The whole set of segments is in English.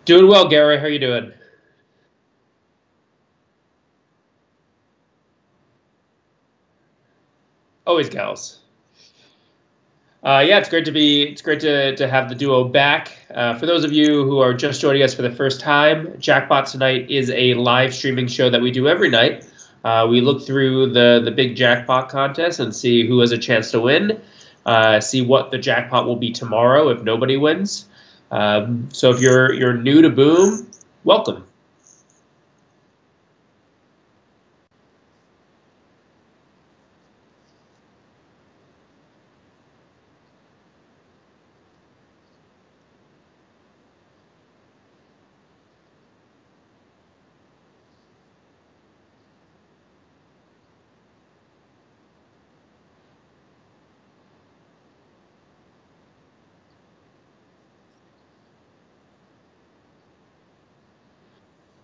Doing well, Gary. How you doing? Always gals. Yeah, it's great to have the duo back. For those of you who are just joining us for the first time, Jackpot Tonight is a live streaming show that we do every night. We look through the big jackpot contest and see who has a chance to win. See what the jackpot will be tomorrow if nobody wins. So if you're new to Boom, welcome.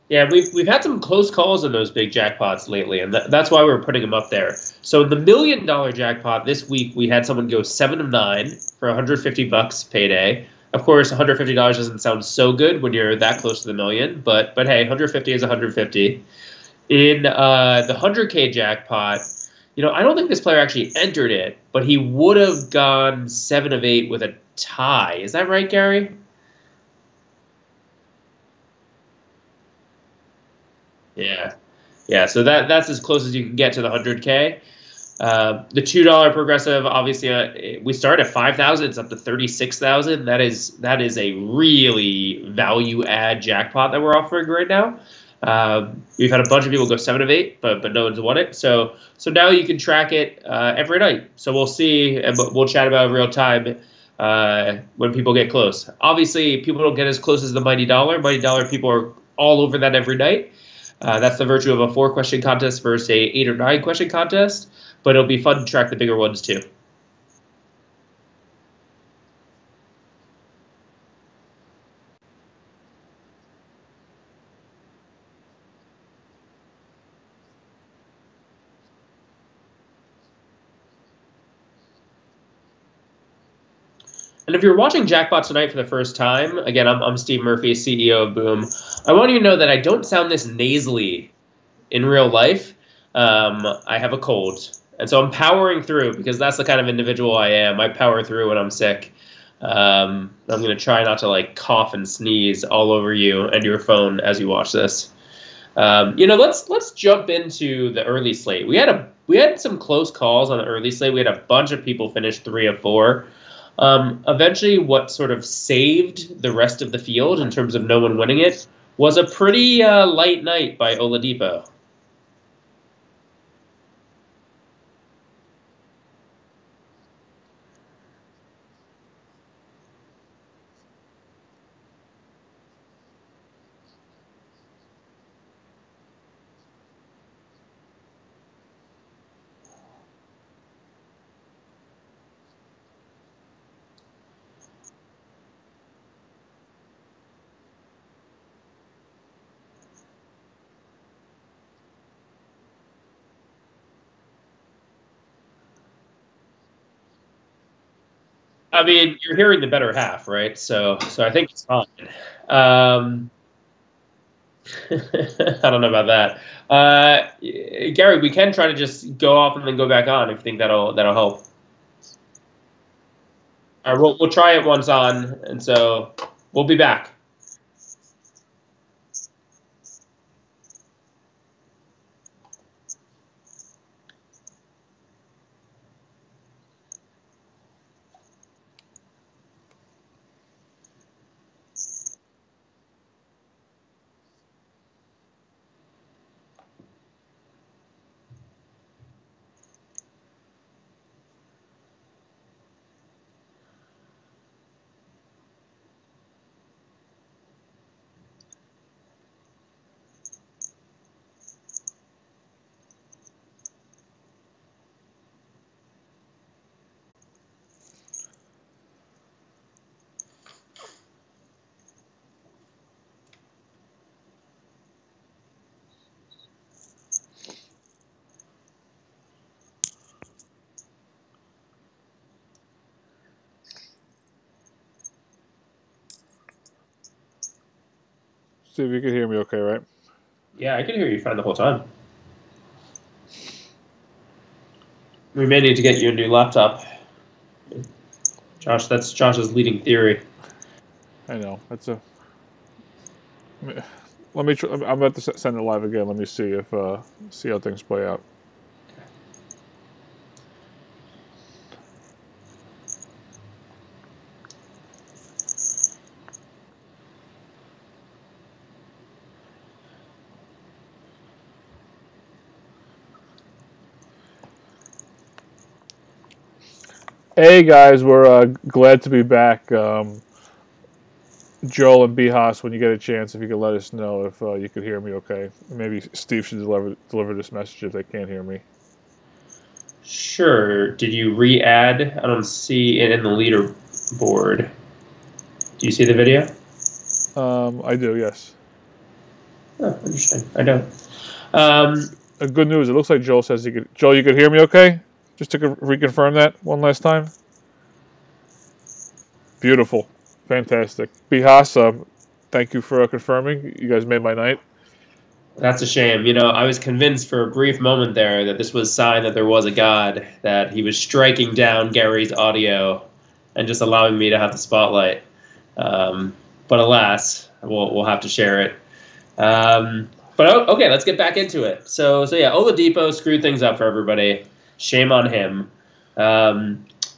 Yeah, we've had some close calls in those big jackpots lately, and that's why we're putting them up there. So the $1 million jackpot this week, we had someone go 7 of 9 for 150 bucks payday. Of course, $150 doesn't sound so good when you're that close to the million, but hey, 150 is 150. In the 100K jackpot, I don't think this player actually entered it, but he would have gone 7 of 8 with a tie. Is that right, Gary? Yeah. Yeah, so that's as close as you can get to the 100K. The $2 progressive, obviously, we start at 5,000. It's up to 36,000. That is a really value add jackpot that we're offering right now. We've had a bunch of people go 7 of 8, but no one's won it. So now you can track it every night. So we'll see, and we'll chat about it real time when people get close. Obviously, people don't get as close as the Mighty Dollar. Mighty Dollar people are all over that every night. That's the virtue of a 4 question contest versus a 8 or 9 question contest. But it'll be fun to track the bigger ones too. And if you're watching Jackpot Tonight for the first time, again, I'm Steve Murphy, CEO of Boom. I want you to know that I don't sound this nasally in real life. I have a cold. And so I'm powering through because that's the kind of individual I am. I power through when I'm sick. I'm going to try not to like cough and sneeze all over you and your phone as you watch this. Let's jump into the early slate. We had some close calls on the early slate. We had a bunch of people finish 3 of 4. Eventually, what sort of saved the rest of the field in terms of no one winning it was a pretty light night by Oladipo. I mean, you're hearing the better half, right? So I think it's fine. Um, I don't know about that. Gary, we can try to just go off and then go back on if you think that'll help. All right, we'll try it once on, and so we'll be back. See if you can hear me okay, right? Yeah, I can hear you fine the whole time. We may need to get you a new laptop. Josh, that's Josh's leading theory. I know. That's a. Let me. I'm about to send it live again. Let me see if see how things play out. Hey guys, we're glad to be back. Joel and Behas, when you get a chance, if you could let us know if you could hear me okay. Maybe Steve should deliver this message if they can't hear me. Sure. Did you re-add? I don't see it in the leaderboard. Do you see the video? I do, yes. Oh, interesting. I don't. Good news. It looks like Joel says he could. Joel, you could hear me okay? Just to reconfirm that one last time. Beautiful. Fantastic. Behas, thank you for confirming. You guys made my night. That's a shame. I was convinced for a brief moment there that this was a sign that there was a God, that he was striking down Gary's audio and just allowing me to have the spotlight. But alas, we'll have to share it. But okay, let's get back into it. So yeah, Oladipo screwed things up for everybody. Shame on him.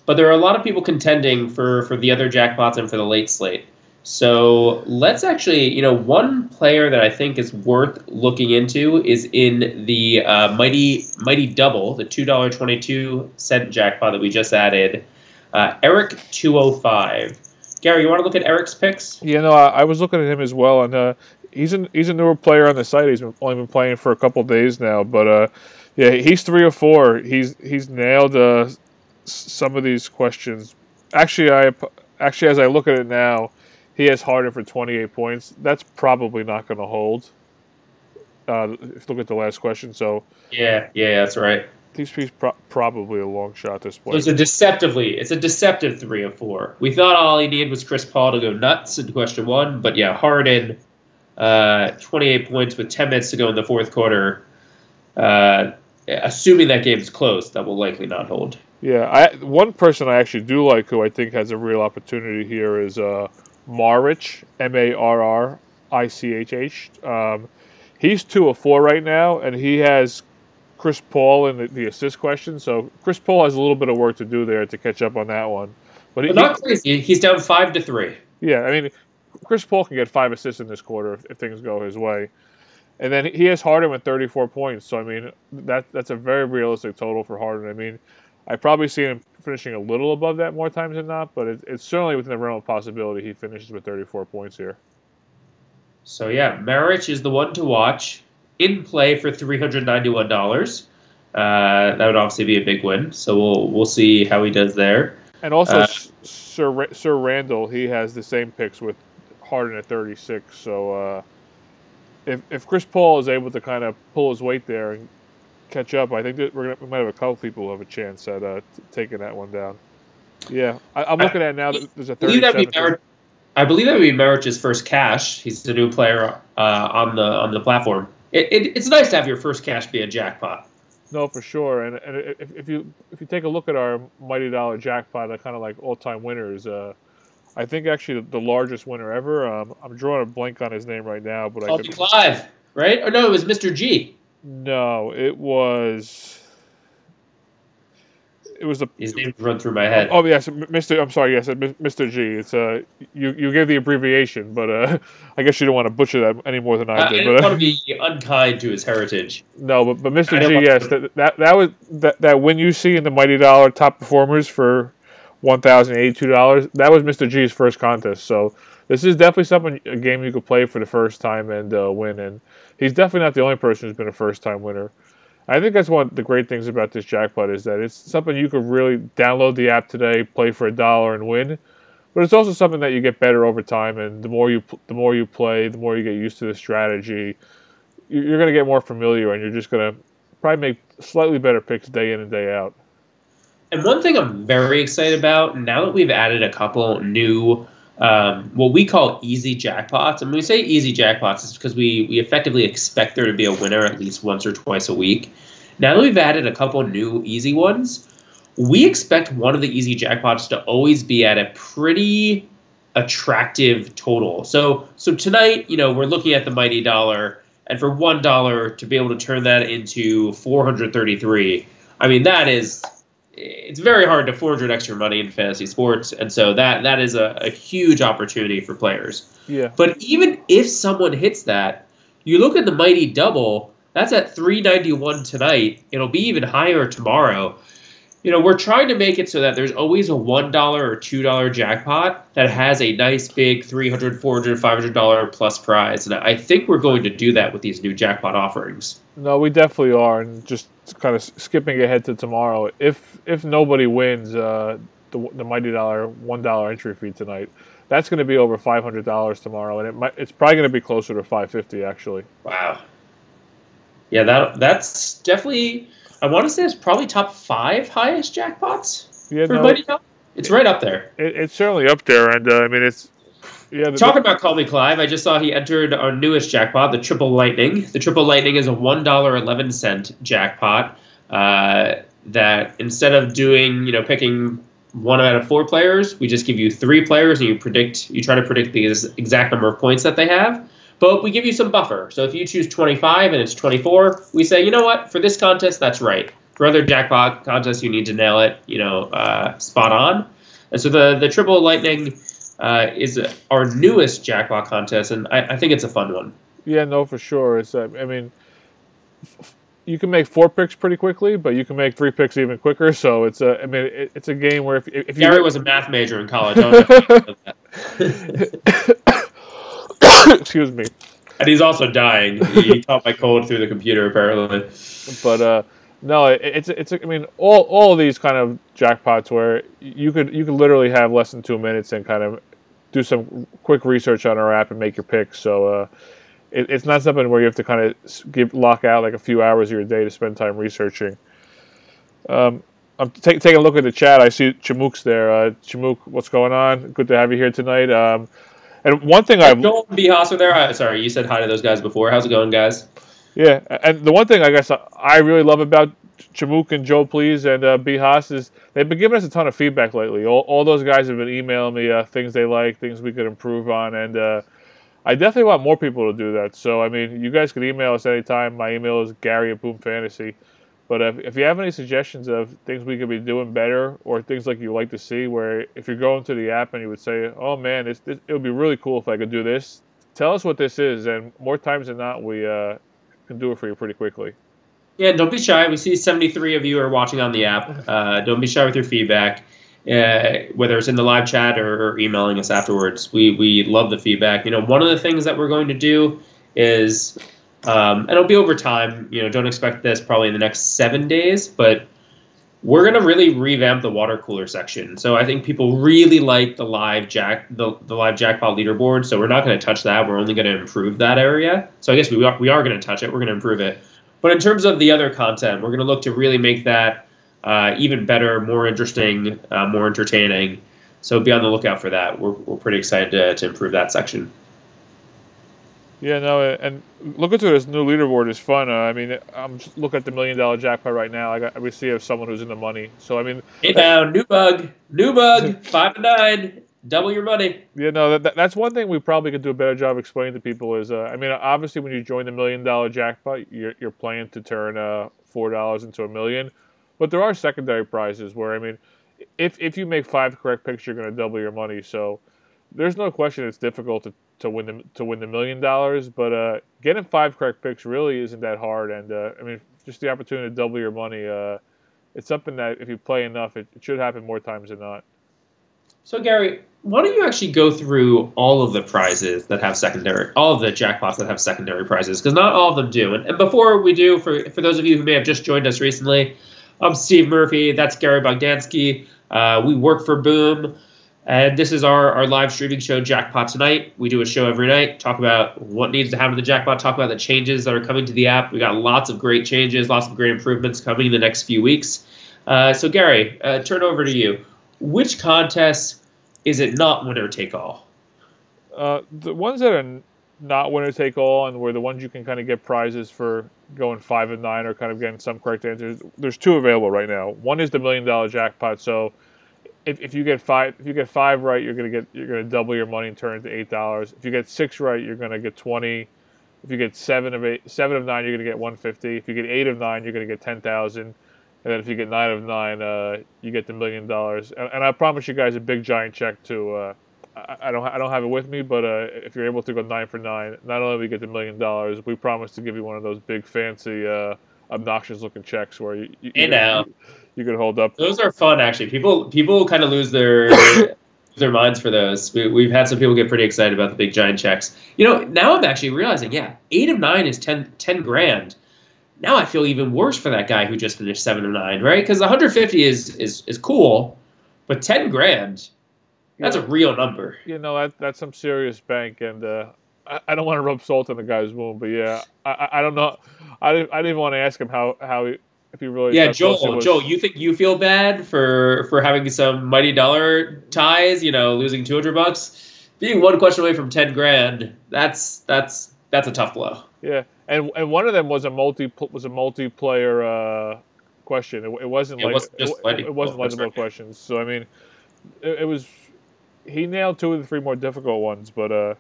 But there are a lot of people contending for the other jackpots and for the late slate. So let's actually, one player that I think is worth looking into is in the Mighty Double, the $2.22 jackpot that we just added. Eric 205. Gary, you want to look at Eric's picks? Yeah, no, I was looking at him as well, and he's a newer player on the site. He's only been playing for a couple of days now, but yeah, he's 3 or 4. He's nailed some of these questions. Actually, as I look at it now, he has Harden for 28 points. That's probably not going to hold. If you look at the last question, so yeah, that's right. He's probably a long shot this point. So it's a deceptive 3 of 4. We thought all he needed was Chris Paul to go nuts in question 1, but yeah, Harden, 28 points with 10 minutes to go in the fourth quarter. Assuming that game's close, that will likely not hold. Yeah, one person I actually do like who I think has a real opportunity here is Marich, Marrichh. He's 2 of 4 right now, and he has Chris Paul in the assist question. So Chris Paul has a little bit of work to do there to catch up on that one. But not crazy. He's down 5-3. Yeah, I mean, Chris Paul can get 5 assists in this quarter if things go his way. And then he has Harden with 34 points. So, I mean, that's a very realistic total for Harden. I mean, I probably see him finishing a little above that more times than not, but it's certainly within the realm of possibility he finishes with 34 points here. So, yeah, Marich is the one to watch. In play for $391. That would obviously be a big win. So we'll see how he does there. And also, Sir Randall, he has the same picks with Harden at 36. So if Chris Paul is able to kind of pull his weight there and catch up, I think that we might have a couple people who have a chance at taking that one down. Yeah, I'm looking at it now. There's a 37. I believe that would be Marich's first cash. He's a new player on the platform. It's nice to have your first cash be a jackpot. No, for sure. And if you take a look at our Mighty Dollar jackpot, kind of like all-time winners, I think actually the largest winner ever. I'm drawing a blank on his name right now, but Clive, right? Or no, it was Mr. G. No, it was. His name run through my head. Oh yes, Mr. I'm sorry, yes, Mr. G. It's you gave the abbreviation, but I guess you don't want to butcher that any more than I did. I didn't want to be unkind to his heritage. No, but Mr. G, yes, that was that win you see in the Mighty Dollar top performers for $1,082. That was Mr. G's first contest. So this is definitely a game you could play for the first time and win. And he's definitely not the only person who's been a first time winner. I think that's one of the great things about this jackpot is that it's something you could really download the app today, play for $1 and win. But it's also something that you get better over time, and the more you play, the more you get used to the strategy. You're going to get more familiar, and you're just going to probably make slightly better picks day in and day out. And one thing I'm very excited about now that we've added a couple new what we call easy jackpots. And when we say easy jackpots, it's because we effectively expect there to be a winner at least once or twice a week. Now that we've added a couple new easy ones, we expect one of the easy jackpots to always be at a pretty attractive total. So tonight, we're looking at the mighty dollar, and for $1 to be able to turn that into 433, I mean, it's very hard to 400 extra money in fantasy sports, and so that is a huge opportunity for players. Yeah. But even if someone hits that, you look at the mighty double, that's at 391 tonight. It'll be even higher tomorrow. We're trying to make it so that there's always a $1 or $2 jackpot that has a nice big $300, $400, $500 plus prize. And I think we're going to do that with these new jackpot offerings. No, we definitely are. And just kind of skipping ahead to tomorrow, if nobody wins the mighty dollar $1 entry fee tonight, that's going to be over $500 tomorrow, and it's probably going to be closer to $550 actually. Wow. Yeah, that's definitely. I want to say it's probably top 5 highest jackpots for Mighty Dollar. It's right up there. It's certainly up there, and I mean it's. Yeah. Talking about Call Me Clive, I just saw he entered our newest jackpot, the Triple Lightning. The Triple Lightning is a $1.11 jackpot that instead of doing, picking 1 out of 4 players, we just give you 3 players and you try to predict the exact number of points that they have. But we give you some buffer. So if you choose 25 and it's 24, we say, you know what, for this contest, that's right. For other jackpot contests, you need to nail it, spot on. And so the Triple Lightning is our newest jackpot contest, and I think it's a fun one. Yeah, no, for sure. It's I mean, you can make 4 picks pretty quickly, but you can make 3 picks even quicker. So it's it's a game where if Gary was a math major in college. I don't know if you know that. Excuse me. And he's also dying. He taught my code through the computer, apparently. But no, it's. I mean, all of these kind of jackpots where you could literally have less than 2 minutes and kind of do some quick research on our app and make your picks. So it's not something where you have to kind of lock out like a few hours of your day to spend time researching. I'm taking a look at the chat. I see Chimuk's there. Chimuk, what's going on? Good to have you here tonight. And one thing Joel and Bihas are there. Sorry, you said hi to those guys before. How's it going, guys? Yeah, and the one thing I guess I really love about Chimuk and Joe Please and Bihas is they've been giving us a ton of feedback lately. All those guys have been emailing me things they like, things we could improve on, and I definitely want more people to do that. So, I mean, you guys can email us anytime. My email is Gary@BoomFantasy. But if you have any suggestions of things we could be doing better or things like you like to see, where if you're going to the app and you would say, oh, man, it would be really cool if I could do this, tell us what this is. And more times than not, we can do it for you pretty quickly. Yeah, don't be shy. We see 73 of you are watching on the app. Don't be shy with your feedback, whether it's in the live chat or emailing us afterwards. We love the feedback. One of the things that we're going to do is... and it'll be over time. Don't expect this probably in the next 7 days, but we're going to really revamp the water cooler section. So I think people really like the live jackpot leaderboard. So we're not going to touch that. We're only going to improve that area. So I guess we are going to touch it. We're going to improve it. But in terms of the other content, we're going to look to really make that even better, more interesting, more entertaining. So be on the lookout for that. We're pretty excited to improve that section. Yeah, no, and looking through this new leaderboard is fun. I mean, I'm just looking at the $1 million jackpot right now. We see of someone who's in the money. So I mean, hey now, new bug, 5 to 9, double your money. Yeah, no, that's one thing we probably could do a better job explaining to people is, I mean, obviously when you join the $1 million jackpot, you're playing to turn $4 into $1 million, but there are secondary prizes where, I mean, if you make 5 correct picks, you're going to double your money. So there's no question it's difficult to win the $1 million, but getting 5 correct picks really isn't that hard. And I mean, just the opportunity to double your money, it's something that if you play enough, it should happen more times than not. So Gary, why don't you actually go through all of the prizes that have all of the jackpots that have secondary prizes, because not all of them do. And before we do, for those of you who may have just joined us recently, I'm Steve Murphy. That's Gary Bogdanski. We work for Boom. And this is our live streaming show, Jackpot Tonight. We do a show every night, talk about what needs to happen to the jackpot, talk about the changes that are coming to the app. We got lots of great changes, lots of great improvements coming in the next few weeks. So Gary, turn over to you. Which contest is it not winner take all? The ones that are not winner take all and where the ones you can kind of get prizes for going 5 of 9 or kind of getting some correct answers. There's two available right now. One is the $1 million jackpot. So if you get five right, you're gonna double your money and turn it to $8. If you get 6 right, you're gonna get 20. If you get 7 of 9, you're gonna get 150. If you get 8 of 9, you're gonna get 10,000. And then if you get 9 of 9, you get the $1 million. And I promise you guys a big giant check too. I don't have it with me, but if you're able to go 9 for 9, not only do we get the $1 million, we promise to give you one of those big fancy, obnoxious looking checks where you can hold up. Those are fun, actually. People kind of lose their minds for those. We've had some people get pretty excited about the big giant checks. Now I'm actually realizing, 8 of 9 is 10 grand. Now I feel even worse for that guy who just finished 7 of 9, right? Because 150 is cool, but 10 grand. That's a real number. That's some serious bank, and I don't want to rub salt in the guy's wound, but I don't know. I didn't even want to ask him how if he really. Yeah, Joel, you think you feel bad for having some mighty dollar ties? Losing $200, being one question away from 10 grand. That's a tough blow. Yeah, and one of them was a multiplayer question. It wasn't multiple questions. So I mean, it was. He nailed 2 of the 3 more difficult ones, but I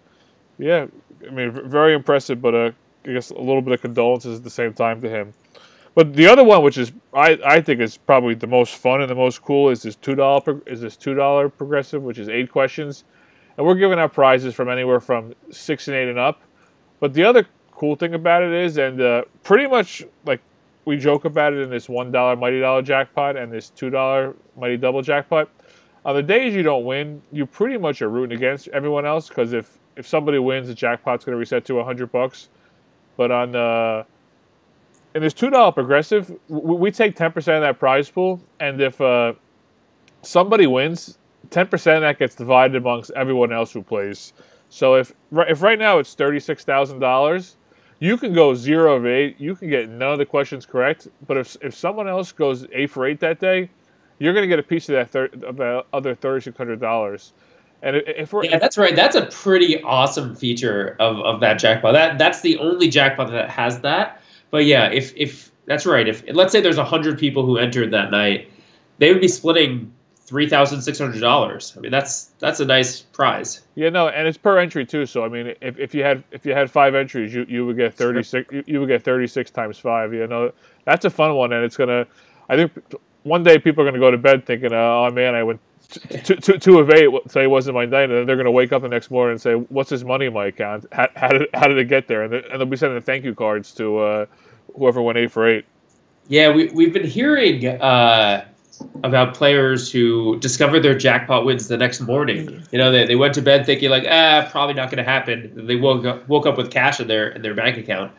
mean, very impressive. But I guess a little bit of condolences at the same time to him. But the other one, which is I think is probably the most fun and the most cool, is this $2 progressive, which is 8 questions, and we're giving out prizes from anywhere from 6 and 8 and up. But the other cool thing about it is, and pretty much like we joke about it in this $1 Mighty Dollar jackpot and this $2 Mighty Double jackpot. On the days you don't win, you pretty much are rooting against everyone else because if somebody wins, the jackpot's going to reset to $100. But in this $2 progressive, we take 10% of that prize pool, and if somebody wins, 10% of that gets divided amongst everyone else who plays. So if right now it's $36,000, you can go 0 of 8, you can get none of the questions correct. But if someone else goes 8 for 8 that day, you're going to get a piece of that other $3,600. And that's right. That's a pretty awesome feature of that jackpot. That's the only jackpot that has that. But yeah, if that's right, if let's say there's 100 people who entered that night, they would be splitting $3,600. I mean, that's a nice prize. Yeah, no, and it's per entry too. So I mean, if you had 5 entries, you would get 36. You would get 36 times 5. That's a fun one, and it's gonna. I think one day people are gonna go to bed thinking, "Oh man, I went 2 of 8. Say it wasn't my night," and then they're gonna wake up the next morning and say, "What's this money in my account? How did it get there?" And they'll be sending thank you cards to whoever went 8 for 8. Yeah, we've been hearing about players who discovered their jackpot wins the next morning. They went to bed thinking like, probably not going to happen. They woke up with cash in their bank account.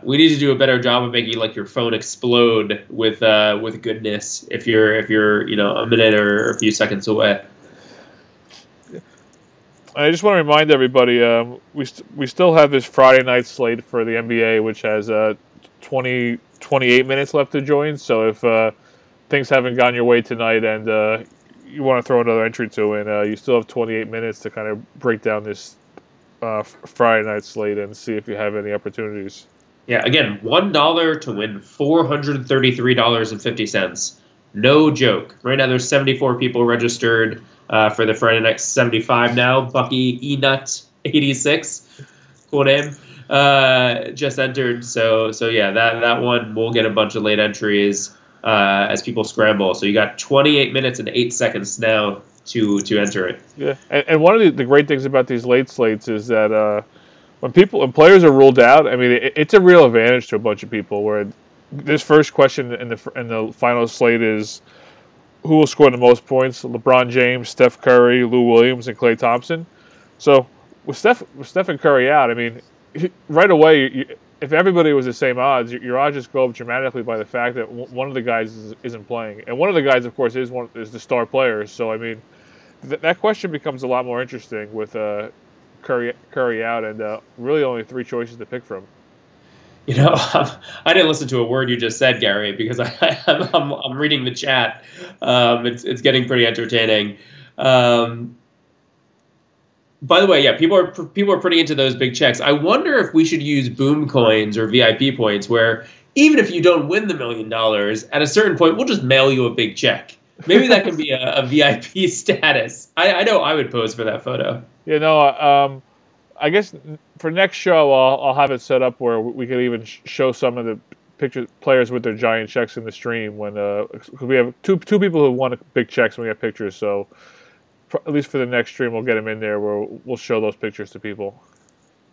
We need to do a better job of making like your phone explode with goodness if you're a minute or a few seconds away. I just want to remind everybody, we still have this Friday night slate for the NBA, which has 28 minutes left to join. So if things haven't gone your way tonight and you want to throw another entry to in, you still have 28 minutes to kind of break down this Friday night slate and see if you have any opportunities. Yeah, again, $1 to win $433.50. No joke. Right now there's 74 people registered for the Friday night 75 now. Bucky Enut 86, cool name, just entered. So yeah, that one will get a bunch of late entries as people scramble. So you got 28 minutes and 8 seconds now to enter it. Yeah, and one of the great things about these late slates is that when players are ruled out, I mean it's a real advantage to a bunch of people. Where this first question in the final slate is who will score the most points: LeBron James, Steph Curry, Lou Williams, and Klay Thompson. So with Stephen Curry out, I mean right away, if everybody was the same odds, your odds just go up dramatically by the fact that one of the guys isn't playing, and one of the guys, of course, is the star player. So I mean, that question becomes a lot more interesting with Curry out and really only 3 choices to pick from. I didn't listen to a word you just said, Gary, because I'm reading the chat. It's getting pretty entertaining. By the way, yeah, people are pretty into those big checks. I wonder if we should use Boom coins or VIP points, where even if you don't win the $1 million, at a certain point, we'll just mail you a big check. Maybe that can be a VIP status. I know I would pose for that photo. You know, I guess for next show, I'll have it set up where we could even show some of the players with their giant checks in the stream when cause we have two people who won big checks and we have pictures. So at least for the next stream, we'll get them in there where we'll show those pictures to people.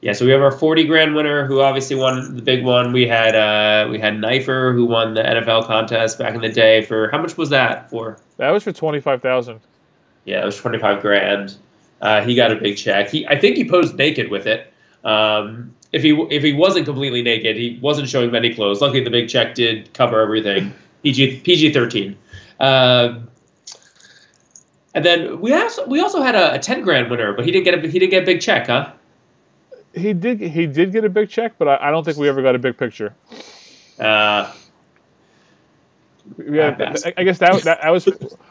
Yeah, so we have our 40 grand winner who obviously won the big one. We had Knifer who won the NFL contest back in the day for how much was that for? That was for 25,000. Yeah, it was 25 grand. He got a big check. I think he posed naked with it. If he wasn't completely naked, he wasn't showing many clothes. Luckily, the big check did cover everything. PG-13. And then we also had a 10 grand winner, but he didn't get a big check, huh? He did get a big check, but I don't think we ever got a big picture. Yeah, I guess that was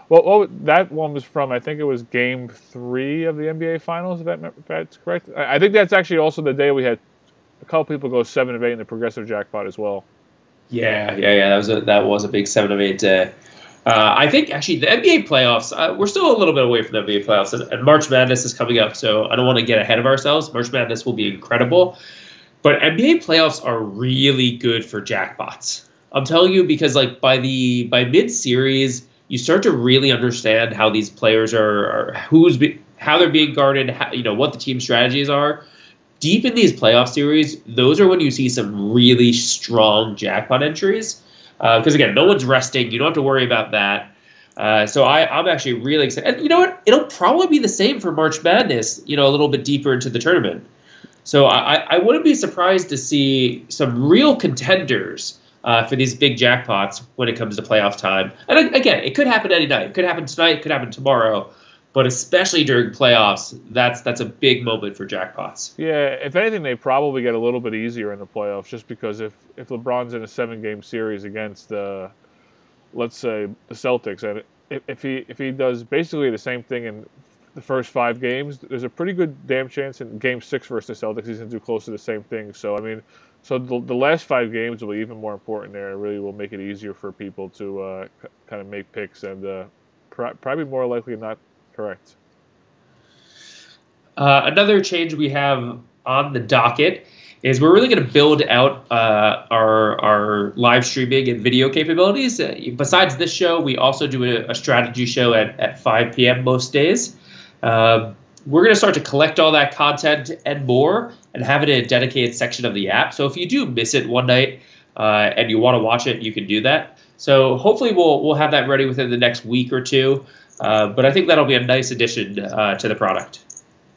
well. That one was from, I think it was Game 3 of the NBA Finals. If that's correct, I think that's actually also the day we had a couple people go 7 of 8 in the progressive jackpot as well. Yeah. That was a big 7 of 8 day. I think actually the NBA playoffs. We're still a little bit away from the NBA playoffs, and March Madness is coming up. So I don't want to get ahead of ourselves. March Madness will be incredible, but NBA playoffs are really good for jackpots. I'm telling you, because like by mid-series, you start to really understand how these players how they're being guarded, what the team strategies are. Deep in these playoff series, those are when you see some really strong jackpot entries. Because again, no one's resting. You don't have to worry about that. So I'm actually really excited. And you know what? It'll probably be the same for March Madness. A little bit deeper into the tournament. So I wouldn't be surprised to see some real contenders for these big jackpots when it comes to playoff time. And again, it could happen any night. It could happen tonight. It could happen tomorrow. But especially during playoffs, that's a big moment for jackpots. Yeah, if anything, they probably get a little bit easier in the playoffs, just because if LeBron's in a 7-game series against let's say the Celtics, and if he does basically the same thing in the first 5 games, there's a pretty good damn chance in Game 6 versus the Celtics he's going to do close to the same thing. So I mean, the last 5 games will be even more important there. It really will make it easier for people to kind of make picks, and probably more likely not. Correct. Another change we have on the docket is we're really going to build out our live streaming and video capabilities. Besides this show, we also do a strategy show at 5 p.m. most days. We're going to start to collect all that content and more and have it in a dedicated section of the app. So if you do miss it one night and you want to watch it, you can do that. So hopefully we'll have that ready within the next week or two. But I think that'll be a nice addition to the product.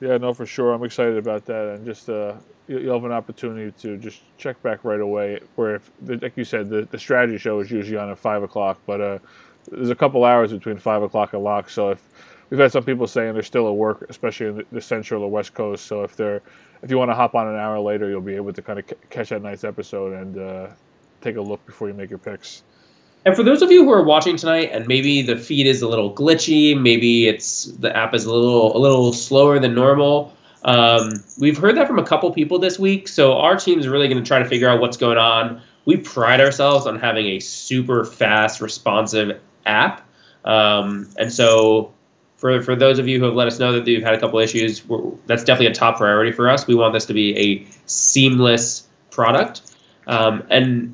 Yeah, no, for sure. I'm excited about that. And just you'll have an opportunity to just check back right away. Where, like you said, the strategy show is usually on at 5 o'clock. But there's a couple hours between 5 o'clock and lock. So if we've had some people saying they're still at work, especially in the Central or West Coast. So if you want to hop on an hour later, you'll be able to kind of catch that night's episode and take a look before you make your picks. And for those of you who are watching tonight, and maybe the feed is a little glitchy, maybe the app is a little slower than normal. We've heard that from a couple people this week, so our team's really going to try to figure out what's going on. We pride ourselves on having a super fast, responsive app, and so for those of you who have let us know that you've had a couple issues, that's definitely a top priority for us. We want this to be a seamless product, and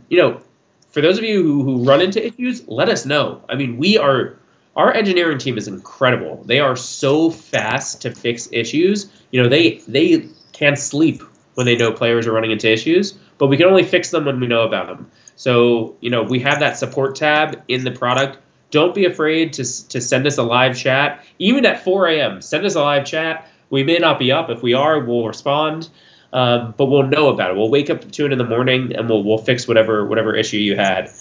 for those of you who run into issues, let us know. I mean, our engineering team is incredible. They are so fast to fix issues. They can't sleep when they know players are running into issues, but we can only fix them when we know about them. So, we have that support tab in the product. Don't be afraid to send us a live chat. Even at 4 a.m., send us a live chat. We may not be up. If we are, we'll respond. But we'll know about it. We'll wake up to it in the morning, and we'll fix whatever issue you had.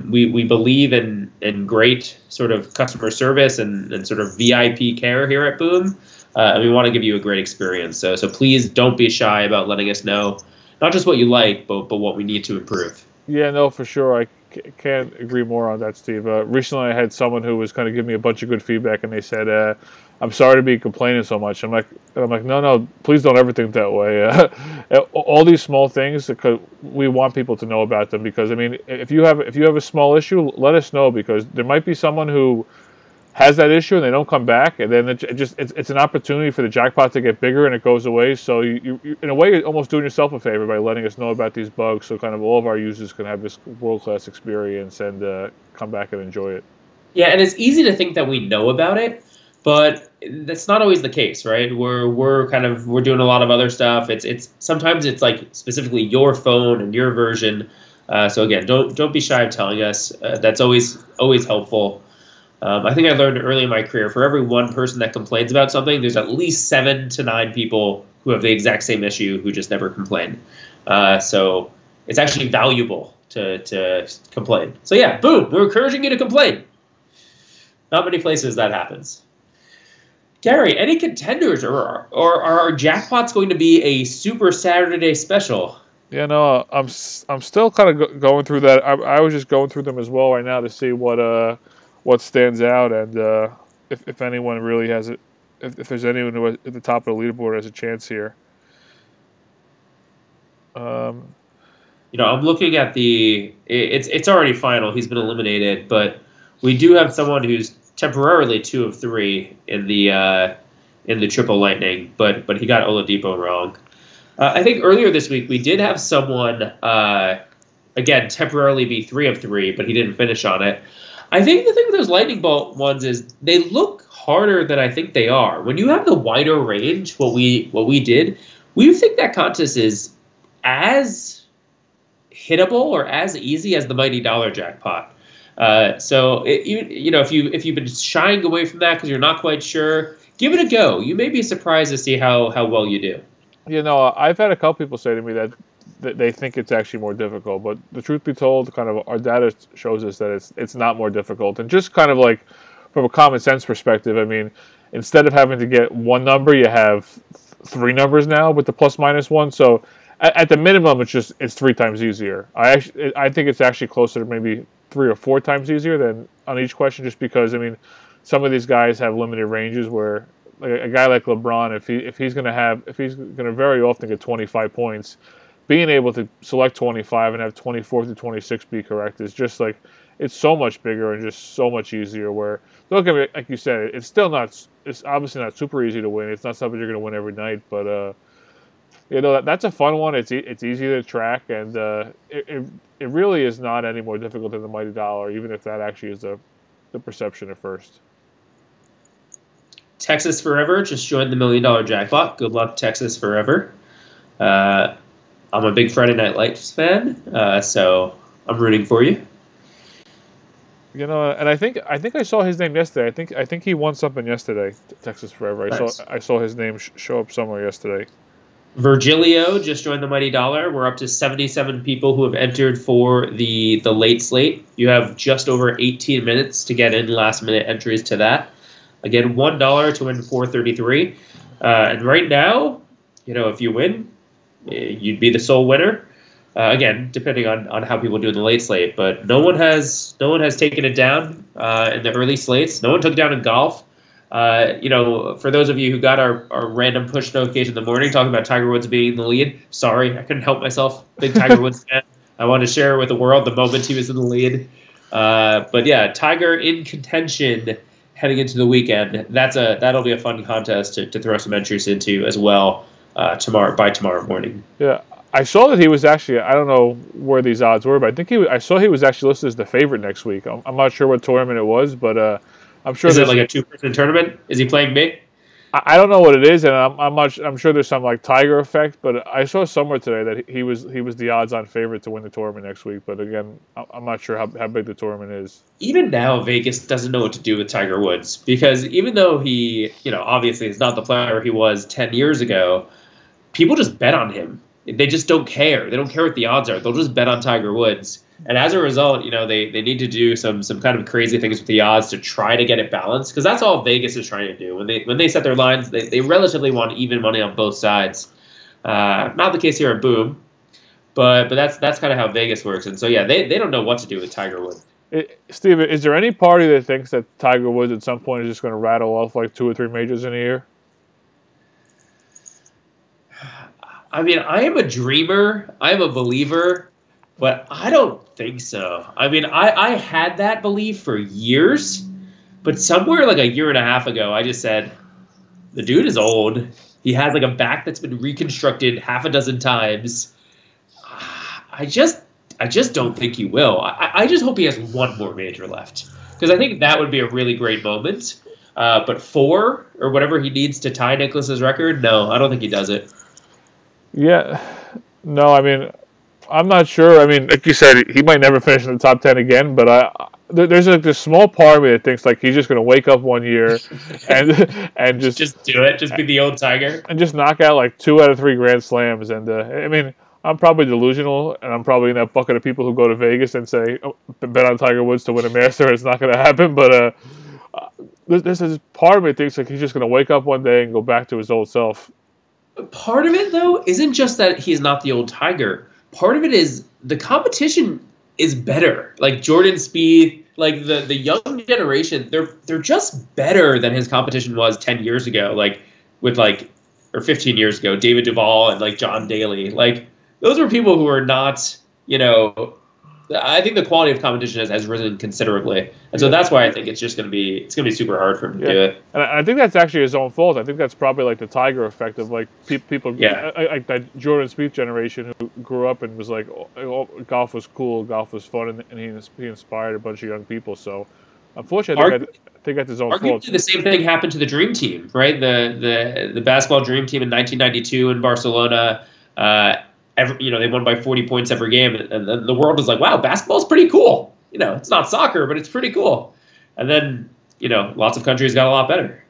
We believe in great sort of customer service and sort of VIP care here at Boom, and we want to give you a great experience. So please don't be shy about letting us know not just what you like, but what we need to improve. Yeah, no, for sure. Can't agree more on that, Steve. Recently, I had someone who was kind of giving me a bunch of good feedback, and they said, "I'm sorry to be complaining so much." I'm like, no, please don't ever think that way. All these small things, because we want people to know about them. Because I mean, if you have a small issue, let us know, because there might be someone who has that issue and they don't come back, and then it's an opportunity for the jackpot to get bigger and it goes away. So you in a way, you're almost doing yourself a favor by letting us know about these bugs, so kind of all of our users can have this world-class experience and come back and enjoy it. Yeah, and it's easy to think that we know about it, but that's not always the case, right? We're doing a lot of other stuff. It's sometimes it's like specifically your phone and your version. So again, don't be shy of telling us. That's always helpful. I think I learned early in my career, for every one person that complains about something, there's at least 7 to 9 people who have the exact same issue who just never complain. So it's actually valuable to complain. So yeah, boom, we're encouraging you to complain. Not many places that happens. Gary, any contenders, or are our jackpots going to be a Super Saturday special? Yeah, no, I'm still kind of going through that. I was just going through them as well right now to see what stands out, and if anyone really has it, if there's anyone who at the top of the leaderboard has a chance here. I'm looking at it's already final. He's been eliminated, but we do have someone who's temporarily 2 of 3 in the Triple Lightning, but he got Oladipo wrong. I think earlier this week we did have someone again temporarily be 3 of 3, but he didn't finish on it. I think the thing with those lightning bolt ones is they look harder than I think they are. When you have the wider range, what we did, we think that contest is as hittable or as easy as the Mighty Dollar Jackpot. So if you've been shying away from that because you're not quite sure, give it a go. You may be surprised to see how well you do. I've had a couple people say to me that they think it's actually more difficult, but the truth be told, kind of our data shows us that it's not more difficult. And just kind of like from a common sense perspective, I mean, instead of having to get one number, you have 3 numbers now with the plus minus one. So at the minimum, it's 3 times easier. I think it's actually closer to maybe 3 or 4 times easier than on each question, just because I mean, some of these guys have limited ranges where. Like a guy like LeBron, if he's going to very often get 25 points, being able to select 25 and have 24 through 26 be correct is just like, it's so much bigger and just so much easier. Where look at it, like you said, it's obviously not super easy to win. It's not something you're going to win every night, but that's a fun one. It's easy to track, and it really is not any more difficult than the Mighty Dollar, even if that actually is the perception at first. Texas Forever just joined the $1 Million Jackpot. Good luck, Texas Forever. I'm a big Friday Night Lights fan, so I'm rooting for you. And I think I saw his name yesterday. I think he won something yesterday. Texas Forever. Nice. I saw his name show up somewhere yesterday. Virgilio just joined the Mighty Dollar. We're up to 77 people who have entered for the late slate. You have just over 18 minutes to get in last-minute entries to that. Again, $1 to win $4.33. And right now, if you win, you'd be the sole winner. Again, depending on how people do in the late slate, but no one has taken it down in the early slates. No one took it down in golf. For those of you who got our random push notification in the morning talking about Tiger Woods being in the lead, sorry, I couldn't help myself. Big Tiger Woods fan. I wanted to share with the world the moment he was in the lead. But yeah, Tiger in contention heading into the weekend. That'll be a fun contest to throw some entries into as well tomorrow morning. Yeah, I saw that he was actually, I don't know where these odds were, but I saw he was actually listed as the favorite next week. I'm not sure what tournament it was, but I'm sure. Is it like a 2-person tournament? Is he playing me? I don't know what it is, and I'm sure there's some like Tiger effect, but I saw somewhere today that he was the odds-on favorite to win the tournament next week. But again, I'm not sure how big the tournament is. Even now, Vegas doesn't know what to do with Tiger Woods, because even though he, obviously is not the player he was 10 years ago, people just bet on him. They just don't care. They don't care what the odds are. They'll just bet on Tiger Woods. And as a result, they need to do some kind of crazy things with the odds to try to get it balanced, because that's all Vegas is trying to do. When they set their lines, they relatively want even money on both sides. Not the case here at Boom. But that's kind of how Vegas works, and so yeah, they don't know what to do with Tiger Woods. Steve, is there any party that thinks that Tiger Woods at some point is just going to rattle off like 2 or 3 majors in a year? I mean, I am a dreamer. I am a believer, but I don't think so. I mean, I had that belief for years, but somewhere like a year and a half ago, I just said, the dude is old. He has like a back that's been reconstructed half a dozen times. I just don't think he will. I just hope he has one more major left, because I think that would be a really great moment. But 4 or whatever he needs to tie Nicklaus's record, no, I don't think he does it. Yeah, no, I mean, I'm not sure. I mean, like you said, he might never finish in the top 10 again, but there's like this small part of me that thinks like he's just going to wake up one year and just do it, just be the old Tiger, and just knock out like 2 out of 3 Grand Slams. And I mean, I'm probably delusional, and I'm probably in that bucket of people who go to Vegas and say, oh, bet on Tiger Woods to win a Master. It's not going to happen, but there's this part of me that thinks like he's just going to wake up one day and go back to his old self. Part of it, though, isn't just that he's not the old Tiger. Part of it is the competition is better. Like Jordan Spieth, like the young generation, they're just better than his competition was 10 years ago. Like with or 15 years ago, David Duval and like John Daly. Like those were people who are not, I think the quality of competition has risen considerably, and so that's why I think it's going to be super hard for him to do it. And I think that's actually his own fault. I think that's probably like the Tiger effect of like people, like that Jordan Spieth generation who grew up and was like, oh, golf was cool, golf was fun, and he inspired a bunch of young people. So, unfortunately, I think that's his own fault. The same thing happened to the Dream Team, right? The basketball Dream Team in 1992 in Barcelona. They won by 40 points every game, and then the world was like, wow, basketball's pretty cool. It's not soccer, but it's pretty cool. And then, lots of countries got a lot better.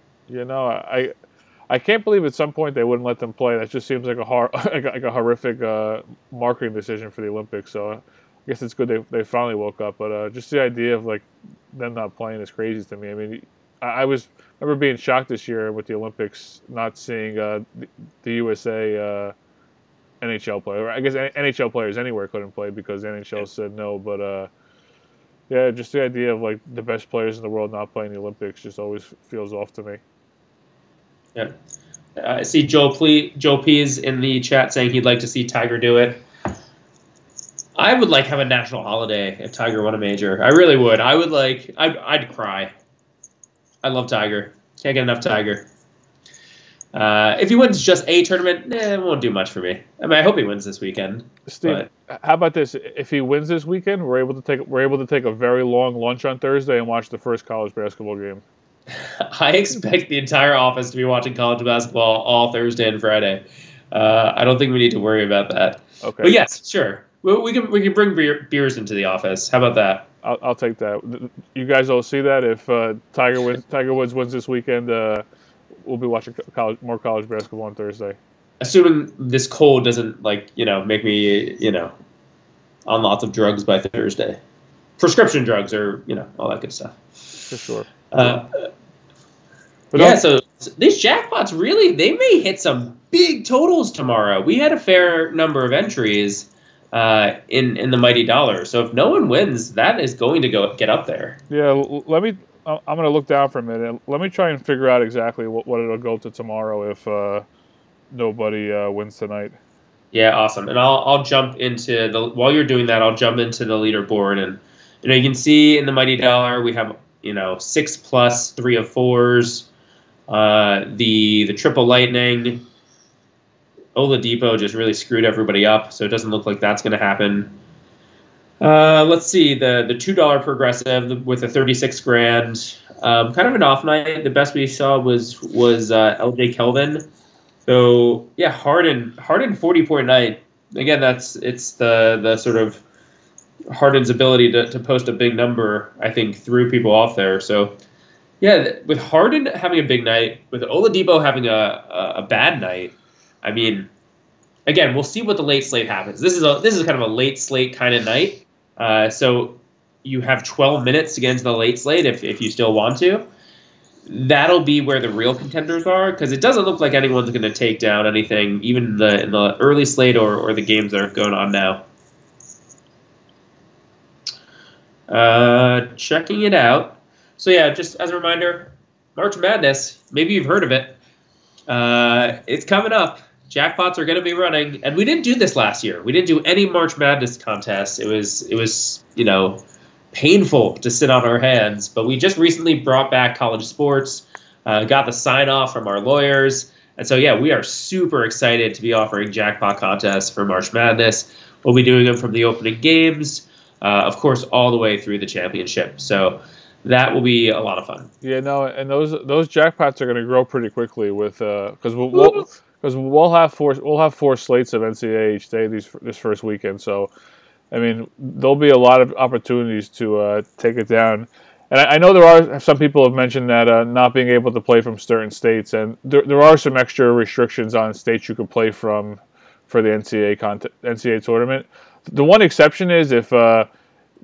I can't believe at some point they wouldn't let them play. That just seems like a horrific marketing decision for the Olympics. So I guess it's good they finally woke up. But just the idea of like them not playing is crazy to me. I mean, I remember being shocked this year with the Olympics, not seeing the USA NHL player. I guess NHL players anywhere couldn't play because the NHL said no. But just the idea of like the best players in the world not playing the Olympics just always feels off to me. Yeah, I see Joe P's in the chat saying he'd like to see Tiger do it. I would have a national holiday if Tiger won a major. I really would. I'd cry. I love Tiger. Can't get enough Tiger. If he wins just a tournament, it won't do much for me. I mean, I hope he wins this weekend. Steve, how about this? If he wins this weekend, we're able to take a very long lunch on Thursday and watch the first college basketball game. I expect the entire office to be watching college basketball all Thursday and Friday. I don't think we need to worry about that. Okay. But yes, sure. We can bring beers into the office. How about that? I'll take that. You guys all see that? If Tiger Woods wins this weekend, we'll be watching more college basketball on Thursday. Assuming this cold doesn't make me on lots of drugs by Thursday, prescription drugs or all that good stuff. For sure. So these jackpots they may hit some big totals tomorrow. We had a fair number of entries in the mighty dollar. So if no one wins, that is going to get up there. Yeah, I'm going to look down for a minute. Let me try and figure out exactly what it'll go to tomorrow if nobody wins tonight. Yeah, awesome. And I'll jump into while you're doing that, I'll jump into the leaderboard, and you can see in the mighty dollar we have 6+, 3 of 4s, the triple lightning. Oladipo just really screwed everybody up, so it doesn't look like that's going to happen. Let's see, the $2 progressive with a 36 grand. Kind of an off night. The best we saw was LJ Kelvin. So yeah, Harden 40-point night. Again, it's the sort of Harden's ability to post a big number, I think, threw people off there. So yeah, with Harden having a big night, with Oladipo having a bad night, I mean, again, we'll see what the late slate happens. This is kind of a late slate kind of night. So you have 12 minutes to get into the late slate if you still want to. that'll be where the real contenders are, because it doesn't look like anyone's going to take down anything, even in the early slate or the games that are going on now. Checking it out. So yeah, just as a reminder, March Madness, maybe you've heard of it. It's coming up. Jackpots are going to be running, and we didn't do this last year. We didn't do any March Madness contests. It was painful to sit on our hands, but we just recently brought back college sports, got the sign off from our lawyers, and so yeah, we are super excited to be offering jackpot contests for March Madness. We'll be doing them from the opening games, of course, all the way through the championship. So that will be a lot of fun. Yeah, no, and those jackpots are going to grow pretty quickly with because we'll have four slates of NCAA each day this first weekend. So, I mean, there'll be a lot of opportunities to take it down. And I know there are some people have mentioned that not being able to play from certain states, and there are some extra restrictions on states you can play from for the NCAA tournament. The one exception is if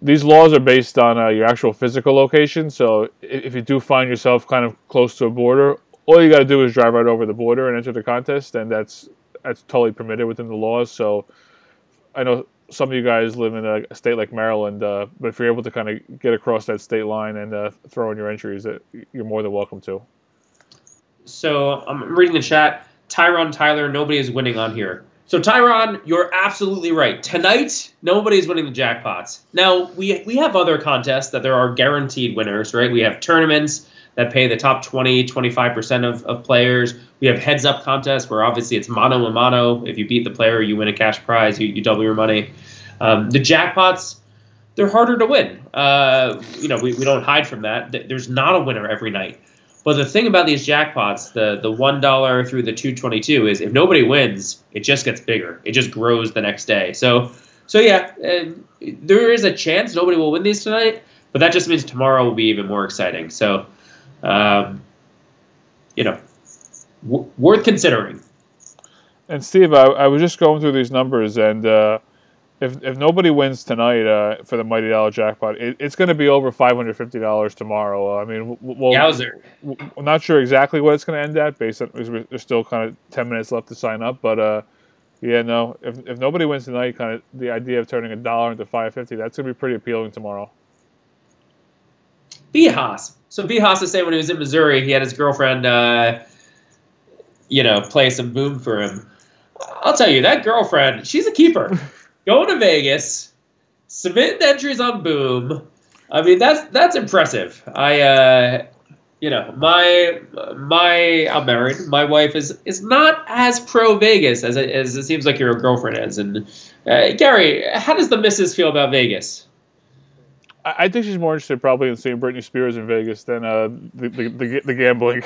these laws are based on your actual physical location. So if you do find yourself kind of close to a border, all you got to do is drive right over the border and enter the contest, and that's totally permitted within the laws. So I know some of you guys live in a state like Maryland, but if you're able to kind of get across that state line and throw in your entries, you're more than welcome to. So I'm reading the chat. Tyler, nobody is winning on here. So Tyron, you're absolutely right. Tonight, nobody's winning the jackpots. Now, we have other contests that there are guaranteed winners, right? We have tournaments that pay the top 20, 25% of players. We have heads-up contests where obviously it's mano a mano. If you beat the player, you win a cash prize. You double your money. The jackpots, they're harder to win. We don't hide from that. There's not a winner every night. But the thing about these jackpots, the $1 through the $2.22 is if nobody wins, it just gets bigger. It just grows the next day. So yeah, there is a chance nobody will win these tonight, but that just means tomorrow will be even more exciting. So, worth considering. And Steve, I was just going through these numbers, and if nobody wins tonight for the Mighty Dollar Jackpot, it's going to be over $550 tomorrow. I mean, I'm not sure exactly what it's going to end at, based on there's still kind of 10 minutes left to sign up. But if nobody wins tonight, kind of the idea of turning $1 into $550, that's going to be pretty appealing tomorrow. Haas. So Haas is saying when he was in Missouri, he had his girlfriend, play some boom for him. I'll tell you, that girlfriend, she's a keeper. Going to Vegas, submitting entries on Boom. I mean, that's impressive. I'm married. My wife is not as pro Vegas as it seems like your girlfriend is. And Gary, how does the missus feel about Vegas? I think she's more interested probably in seeing Britney Spears in Vegas than the gambling.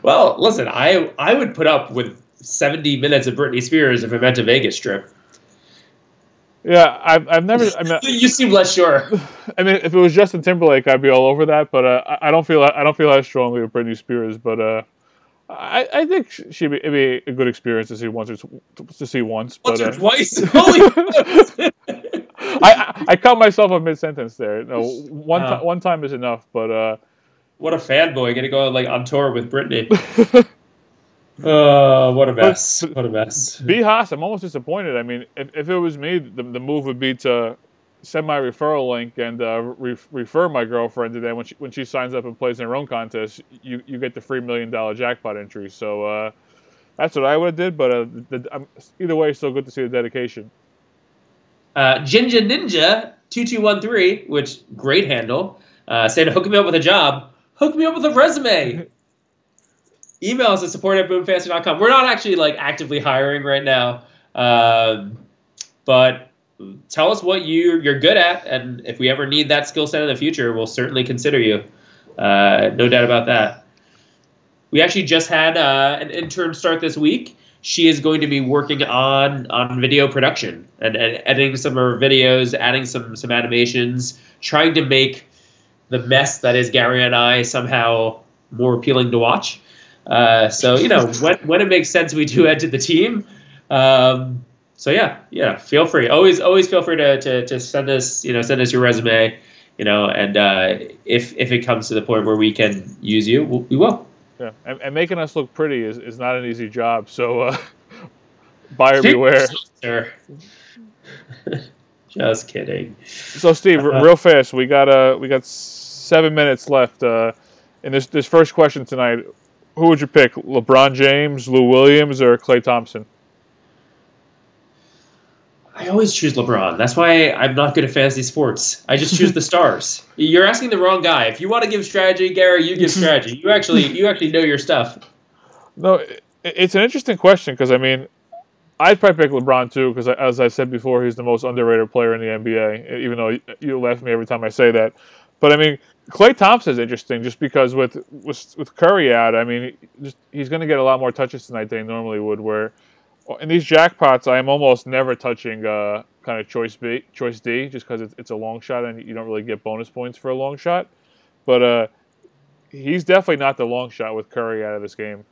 Well, listen, I would put up with 70 minutes of Britney Spears if it meant a Vegas trip. Yeah, I've never. You seem less sure. I mean, if it was Justin Timberlake, I'd be all over that. But I don't feel as strongly with Britney Spears. But I think it'd be a good experience to see once or twice. Holy! I caught myself a mid-sentence there. No, one time is enough. But what a fanboy! Gonna go on tour with Britney. Oh, what a mess. What a mess. Haas, I'm almost disappointed. I mean, if it was me, the move would be to send my referral link and refer my girlfriend, and then when she signs up and plays in her own contest, you get the free $1 million jackpot entry. So that's what I would have did, but either way, it's still good to see the dedication. Jinja Ninja 2213, which great handle, saying, hook me up with a job. Hook me up with a resume. Email us at support@boomfantasy.com. We're not actually actively hiring right now, but tell us what you're good at, and if we ever need that skill set in the future, we'll certainly consider you. No doubt about that. We actually just had an intern start this week. She is going to be working on video production and editing some of her videos, adding some animations, trying to make the mess that is Gary and I somehow more appealing to watch. So when it makes sense, we do add to the team. So yeah, feel free. Always feel free to send us your resume, And if it comes to the point where we can use you, we will. Yeah, and making us look pretty is not an easy job. So buyer beware. Sir. Just kidding. So Steve, real fast, we got 7 minutes left. In this first question tonight, who would you pick? LeBron James, Lou Williams, or Klay Thompson? I always choose LeBron. That's why I'm not good at fantasy sports. I just choose the stars. You're asking the wrong guy. If you want to give strategy, Gary, you give strategy. You actually know your stuff. No, it's an interesting question because I'd probably pick LeBron too because, as I said before, he's the most underrated player in the NBA. Even though you laugh at me every time I say that, but Klay Thompson is interesting just because with Curry out, he's going to get a lot more touches tonight than he normally would. Where in these jackpots, I am almost never touching kind of choice D, just because it's a long shot and you don't really get bonus points for a long shot. But he's definitely not the long shot with Curry out of this game.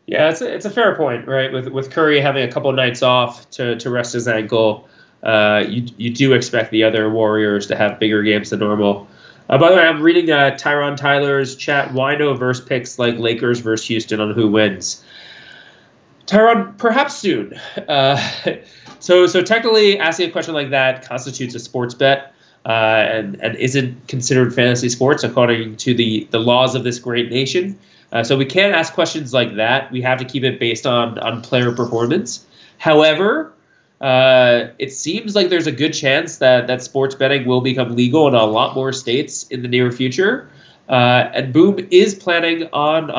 Yeah, it's a fair point, right? With Curry having a couple of nights off to rest his ankle, you do expect the other Warriors to have bigger games than normal. By the way, I'm reading Tyron Tyler's chat. Why no verse picks like Lakers versus Houston on who wins? Tyron, perhaps soon. So technically, asking a question like that constitutes a sports bet and isn't considered fantasy sports according to the laws of this great nation. So we can't ask questions like that. We have to keep it based on player performance. However, it seems like there's a good chance that sports betting will become legal in a lot more states in the near future. And Boom is planning on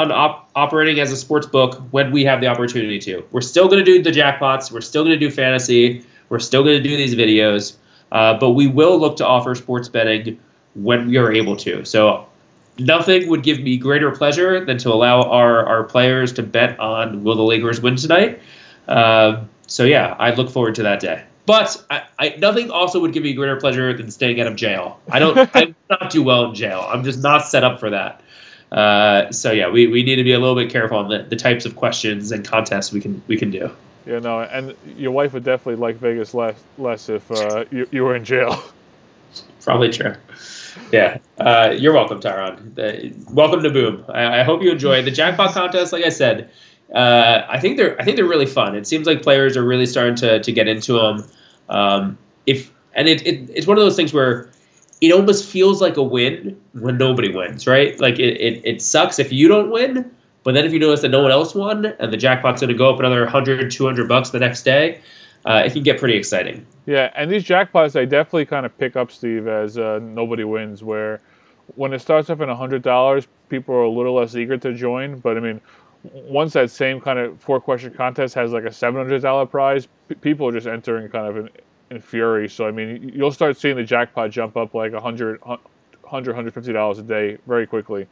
operating as a sports book when we have the opportunity to. We're still going to do the jackpots. We're still going to do fantasy. We're still going to do these videos. But we will look to offer sports betting when we are able to. So nothing would give me greater pleasure than to allow our players to bet on will the Lakers win tonight. So yeah, I look forward to that day. But nothing also would give me greater pleasure than staying out of jail. I not do well in jail. I'm just not set up for that. So yeah, we need to be a little bit careful on the types of questions and contests we can do. Yeah, no, and your wife would definitely like Vegas less if you were in jail. Probably true. Yeah, you're welcome, Tyron. Welcome to Boom. I hope you enjoy the jackpot contest. Like I said, I think they're really fun. It seems like players are really starting to get into them. It's one of those things where it almost feels like a win when nobody wins, right? Like it sucks if you don't win, but then if you notice that no one else won and the jackpot's going to go up another $100, $200 the next day, it can get pretty exciting. Yeah, and these jackpots, they definitely kind of pick up, Steve, as nobody wins, where when it starts off at $100, people are a little less eager to join. But, once that same kind of 4-question contest has like a $700 prize, people are just entering kind of in fury. So, you'll start seeing the jackpot jump up like $100, $150 a day very quickly.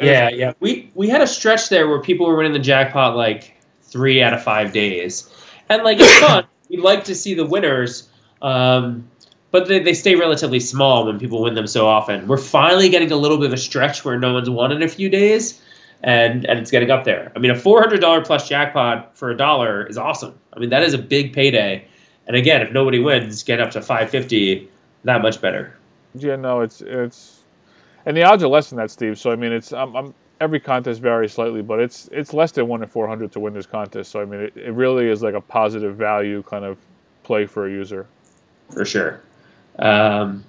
Yeah. We had a stretch there where people were winning the jackpot like 3 out of 5 days. And like it's fun. We like to see the winners, but they stay relatively small when people win them so often. We're finally getting a little bit of a stretch where no one's won in a few days, and it's getting up there. A $400 plus jackpot for $1 is awesome. That is a big payday. And again, if nobody wins, get up to $550, that much better. Yeah, no, it's and the odds are less than that, Steve. So it's every contest varies slightly, but it's less than 1 in 400 to win this contest. So it really is like a positive value kind of play for a user. For sure. And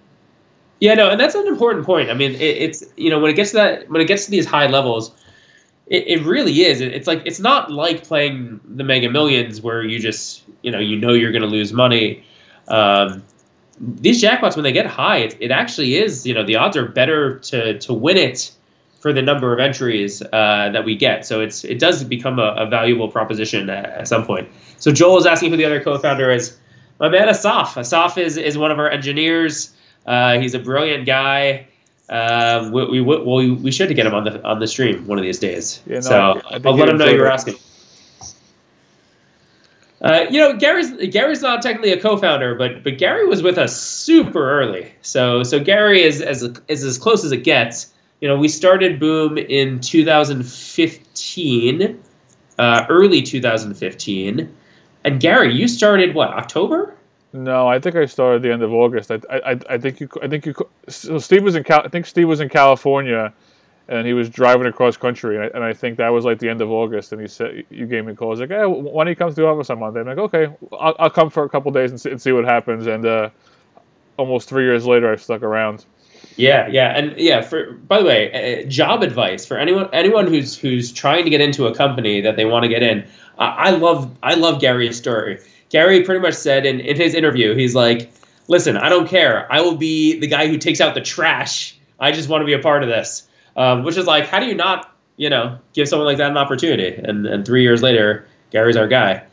that's an important point. It's when it gets to these high levels, it really is. It's not like playing the Mega Millions where you just you're going to lose money. These jackpots, when they get high, it actually is the odds are better to win it for the number of entries that we get. So it does become a valuable proposition at some point. So Joel is asking who the other co-founder is. My man Asaf. Asaf is one of our engineers. He's a brilliant guy. We should get him on the stream one of these days. Yeah, no, so I'll let him know you were asking. Gary's not technically a co-founder, but Gary was with us super early. So Gary is as close as it gets. We started Boom in 2015, early 2015. And Gary, you started what, October? No, I think I started the end of August. So Steve was I think Steve was in California, and he was driving across country, and I think that was like the end of August. And he said, "You gave me a call." He's like, "Hey, why don't you come to the office on Monday?" I'm like, "Okay, I'll come for a couple days and see what happens." And almost 3 years later, I've stuck around. Yeah, yeah, and yeah. By the way, job advice for anyone who's trying to get into a company that they want to get in. I love Gary's story. Gary pretty much said in his interview, he's like, "Listen, I don't care. I will be the guy who takes out the trash. I just want to be a part of this." Which is like, how do you not, give someone like that an opportunity? And 3 years later, Gary's our guy.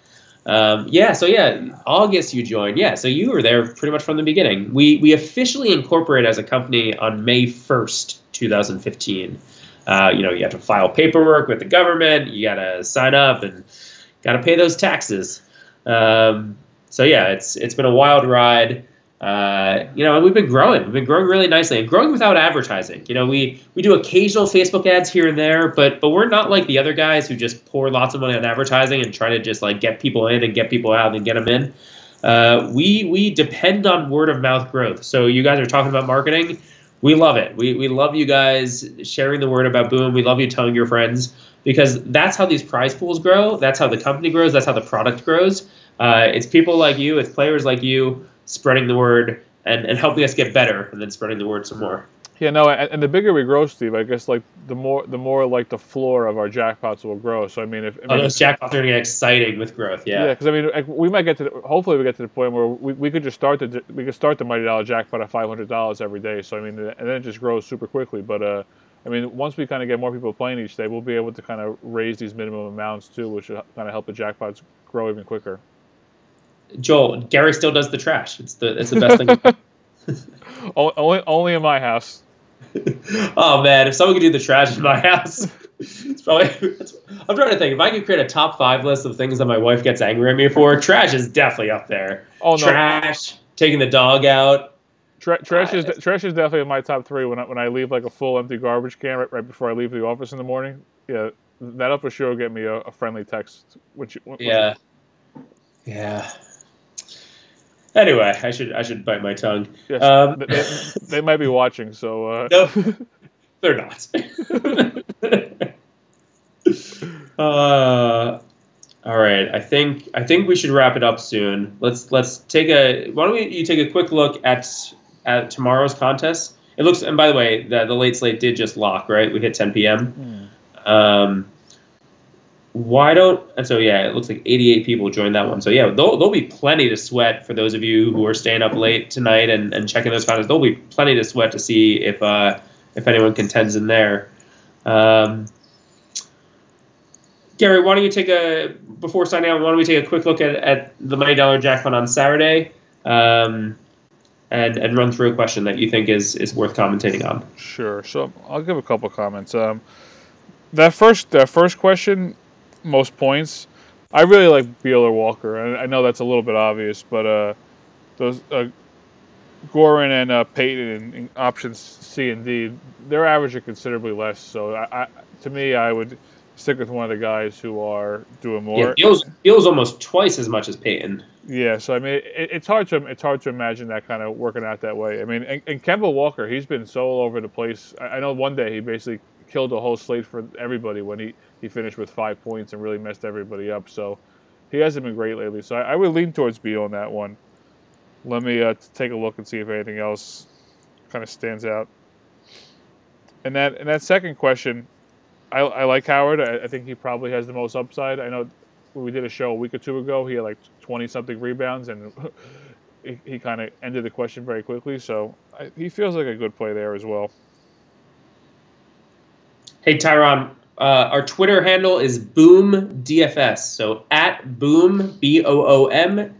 August you joined. Yeah, so you were there pretty much from the beginning. We officially incorporated as a company on May 1st, 2015. You have to file paperwork with the government. You got to sign up and got to pay those taxes. It's been a wild ride. And we've been growing. We've been growing really nicely and growing without advertising. We do occasional Facebook ads here and there, but we're not like the other guys who just pour lots of money on advertising and try to just like get people in and get people out and get them in. We depend on word of mouth growth. So you guys are talking about marketing. We love it. We love you guys sharing the word about Boom. We love you telling your friends because that's how these prize pools grow. That's how the company grows. That's how the product grows. It's people like you. It's players like you spreading the word and helping us get better and then spreading the word some more. Yeah, no, and the bigger we grow, Steve, I guess like the more like the floor of our jackpots will grow. So I mean, those jackpots are going to get exciting with growth. Yeah. Yeah, because I mean, we might get to hopefully we get to the point where we could just start the Mighty Dollar jackpot at $500 every day. So I mean, and then it just grows super quickly. But I mean, once we kind of get more people playing each day, we'll be able to kind of raise these minimum amounts too, which will kind of help the jackpots grow even quicker. Joel, Gary still does the trash. It's the best thing. only in my house. Oh man, if someone could do the trash in my house, I'm trying to think if I could create a top 5 list of things that my wife gets angry at me for. Trash is definitely up there. Oh no, trash, taking the dog out. Trash is definitely in my top 3 when I leave like a full empty garbage can right before I leave the office in the morning. Yeah, that'll for sure get me a friendly text. Yeah. Anyway, I should bite my tongue. Yes, they might be watching, so no, they're not. All right, I think we should wrap it up soon. Let's take why don't you take a quick look at tomorrow's contest? It looks, and by the way, the late slate did just lock, right? We hit 10 p.m. It looks like 88 people joined that one. So yeah, there'll be plenty to sweat for those of you who are staying up late tonight and checking those contests. There'll be plenty to sweat to see if anyone contends in there. Gary, why don't you before signing out, why don't we take a quick look at the Mighty Dollar jackpot on Saturday, and run through a question that you think is worth commentating on. Sure. So I'll give a couple comments. That first question, most points. I really like Beal or Walker, and I know that's a little bit obvious, but those Gorin and Peyton in options C and D, they're averaging considerably less. So to me, I would stick with one of the guys who are doing more. Yeah, Beal's almost twice as much as Peyton. Yeah, so I mean, it's hard to imagine that kind of working out that way. I mean, and Kemba Walker, he's been so all over the place. I know one day he basically killed the whole slate for everybody when he finished with 5 points and really messed everybody up. So he hasn't been great lately. So I would lean towards Beal on that one. Let me take a look and see if anything else kind of stands out. And that second question, I like Howard. I think he probably has the most upside. I know when we did a show a week or two ago, he had like 20-something rebounds, and he kind of ended the question very quickly. So he feels like a good play there as well. Hey, Tyron, our Twitter handle is BoomDFS. So at Boom, BOOM,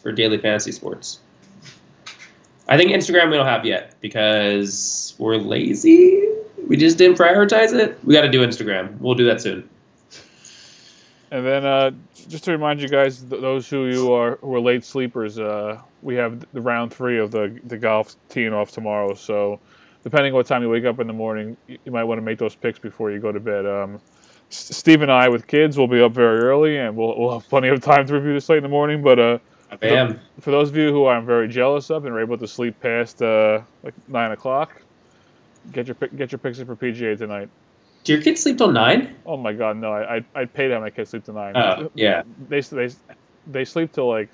for Daily Fantasy Sports. I think Instagram we don't have yet because we're lazy. We just didn't prioritize it. We got to do Instagram. We'll do that soon. And then just to remind you guys, those who are late sleepers, we have the round 3 of the golf teeing off tomorrow. So depending on what time you wake up in the morning, you might want to make those picks before you go to bed. Steve and I with kids will be up very early, and we'll have plenty of time to review the slate in the morning. But 5 a.m. For those of you who I'm very jealous of and are able to sleep past like 9 o'clock, get your picks in for PGA tonight. Do your kids sleep till 9? Oh my God, no! I'd pay to have my kids sleep till 9. Oh, yeah. They sleep till like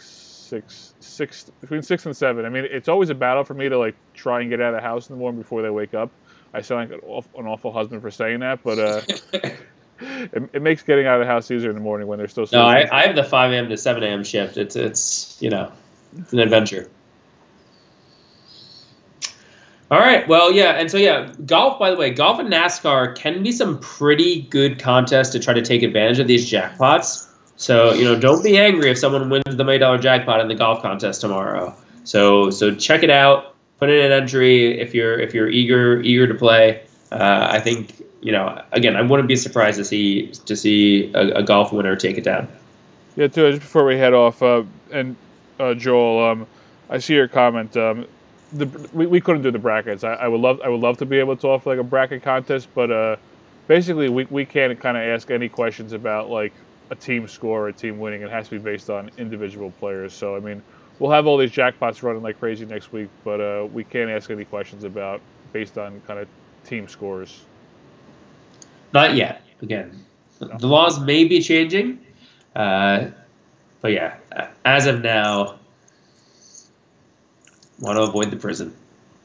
between 6 and 7. I mean, it's always a battle for me to like try and get out of the house in the morning before they wake up. I sound like an awful husband for saying that, but it makes getting out of the house easier in the morning when they're still sleeping. No, I have the 5 a.m. to 7 a.m. shift. It's it's an adventure. All right. Well, yeah. And so, yeah, golf, by the way, golf and NASCAR can be some pretty good contests to try to take advantage of these jackpots. So, don't be angry if someone wins the $1 million jackpot in the golf contest tomorrow. So check it out. Put in an entry if you're eager to play. I think, again, I wouldn't be surprised to see a golf winner take it down. Yeah, too. Just before we head off, and Joel, I see your comment. We couldn't do the brackets. I would love to be able to offer like a bracket contest, but basically we can't kind of ask any questions about like a team score or a team winning. It has to be based on individual players. So I mean, we'll have all these jackpots running like crazy next week, but we can't ask any questions about based on kind of team scores. Not yet. Again, the laws may be changing, but yeah, as of now. Want to avoid the prison.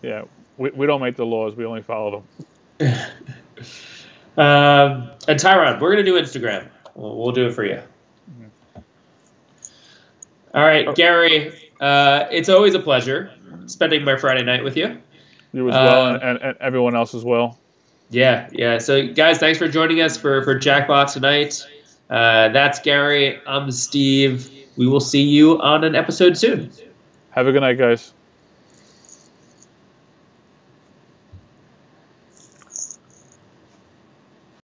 Yeah, we don't make the laws. We only follow them. And Tyron, we're going to do Instagram. We'll do it for you. Mm-hmm. All right, Gary, it's always a pleasure spending my Friday night with you. You as well, and everyone else as well. Yeah. So, guys, thanks for joining us for Jackpot Tonight. That's Gary. I'm Steve. We will see you on an episode soon. Have a good night, guys.